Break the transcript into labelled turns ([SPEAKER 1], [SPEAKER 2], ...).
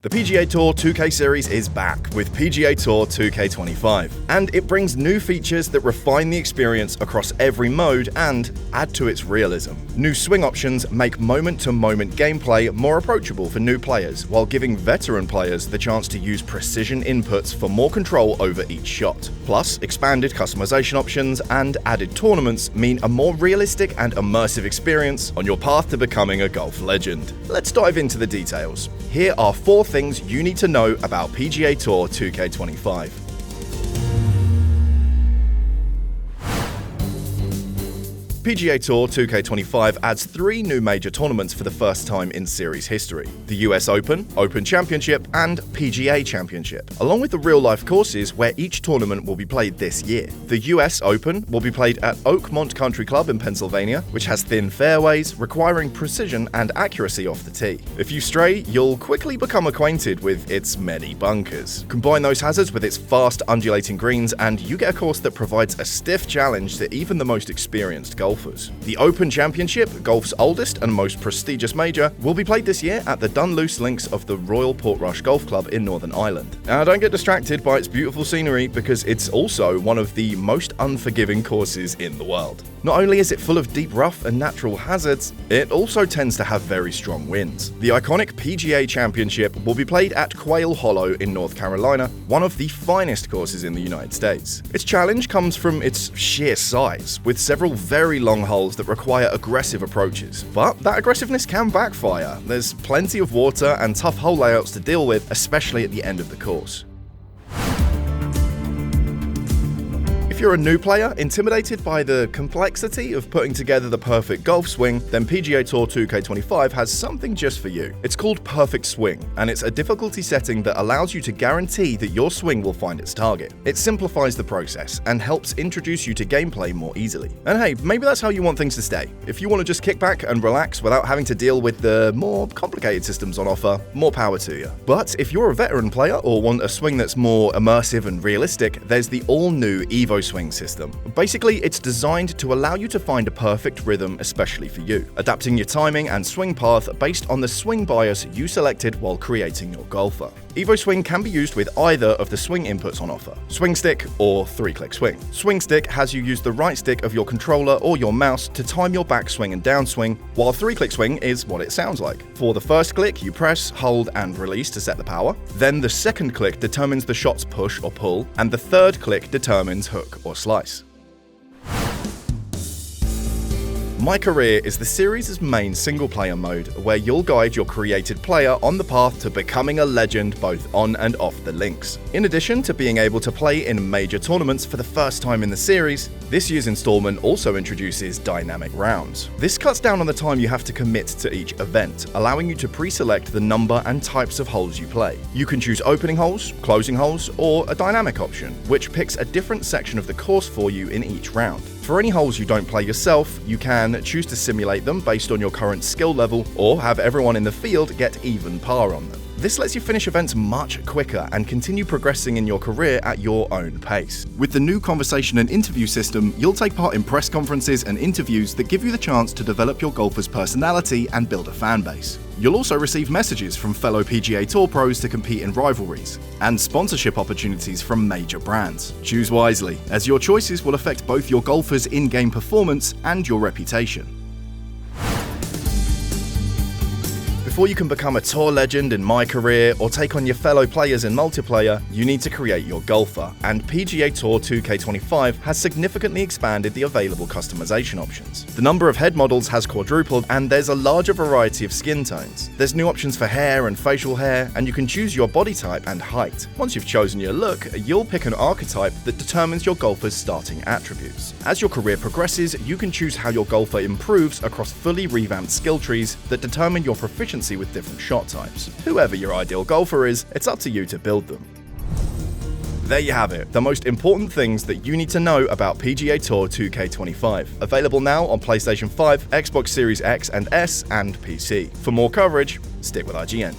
[SPEAKER 1] The PGA Tour 2K series is back with PGA Tour 2K25, and it brings new features that refine the experience across every mode and add to its realism. New swing options make moment-to-moment gameplay more approachable for new players, while giving veteran players the chance to use precision inputs for more control over each shot. Plus, expanded customization options and added tournaments mean a more realistic and immersive experience on your path to becoming a golf legend. Let's dive into the details. Here are 4 things you need to know about PGA Tour 2K25. PGA Tour 2K25 adds 3 new major tournaments for the first time in series history: the US Open, Open Championship, and PGA Championship, along with the real-life courses where each tournament will be played this year. The US Open will be played at Oakmont Country Club in Pennsylvania, which has thin fairways, requiring precision and accuracy off the tee. If you stray, you'll quickly become acquainted with its many bunkers. Combine those hazards with its fast, undulating greens, and you get a course that provides a stiff challenge to even the most experienced golfers. The Open Championship, golf's oldest and most prestigious major, will be played this year at the Dunluce Links of the Royal Portrush Golf Club in Northern Ireland. Now, don't get distracted by its beautiful scenery, because it's also one of the most unforgiving courses in the world. Not only is it full of deep rough and natural hazards, it also tends to have very strong winds. The iconic PGA Championship will be played at Quail Hollow in North Carolina, one of the finest courses in the United States. Its challenge comes from its sheer size, with several very long holes that require aggressive approaches. But that aggressiveness can backfire. There's plenty of water and tough hole layouts to deal with, especially at the end of the course. If you're a new player, intimidated by the complexity of putting together the perfect golf swing, then PGA Tour 2K25 has something just for you. It's called Perfect Swing, and it's a difficulty setting that allows you to guarantee that your swing will find its target. It simplifies the process and helps introduce you to gameplay more easily. And hey, maybe that's how you want things to stay. If you want to just kick back and relax without having to deal with the more complicated systems on offer, more power to you. But if you're a veteran player or want a swing that's more immersive and realistic, there's the all-new Evo Swing system. Basically, it's designed to allow you to find a perfect rhythm especially for you, adapting your timing and swing path based on the swing bias you selected while creating your golfer. Evo Swing can be used with either of the swing inputs on offer, swing stick or 3-click swing. Swing stick has you use the right stick of your controller or your mouse to time your backswing and downswing, while 3-click swing is what it sounds like. For the first click, you press, hold, and release to set the power. Then the second click determines the shot's push or pull, and the third click determines hook or slice. MyCareer is the series' main single-player mode, where you'll guide your created player on the path to becoming a legend both on and off the links. In addition to being able to play in major tournaments for the first time in the series, this year's installment also introduces dynamic rounds. This cuts down on the time you have to commit to each event, allowing you to pre-select the number and types of holes you play. You can choose opening holes, closing holes, or a dynamic option, which picks a different section of the course for you in each round. For any holes you don't play yourself, you can choose to simulate them based on your current skill level, or have everyone in the field get even par on them. This lets you finish events much quicker and continue progressing in your career at your own pace. With the new conversation and interview system, you'll take part in press conferences and interviews that give you the chance to develop your golfer's personality and build a fan base. You'll also receive messages from fellow PGA Tour pros to compete in rivalries, and sponsorship opportunities from major brands. Choose wisely, as your choices will affect both your golfer's in-game performance and your reputation. Before you can become a tour legend in MyCareer or take on your fellow players in multiplayer, you need to create your golfer, and PGA Tour 2K25 has significantly expanded the available customization options. The number of head models has quadrupled, and there's a larger variety of skin tones. There's new options for hair and facial hair, and you can choose your body type and height. Once you've chosen your look, you'll pick an archetype that determines your golfer's starting attributes. As your career progresses, you can choose how your golfer improves across fully revamped skill trees that determine your proficiency with different shot types. Whoever your ideal golfer is, it's up to you to build them. There you have it, the most important things that you need to know about PGA Tour 2K25. Available now on PlayStation 5, Xbox Series X and S, and PC. For more coverage, stick with IGN.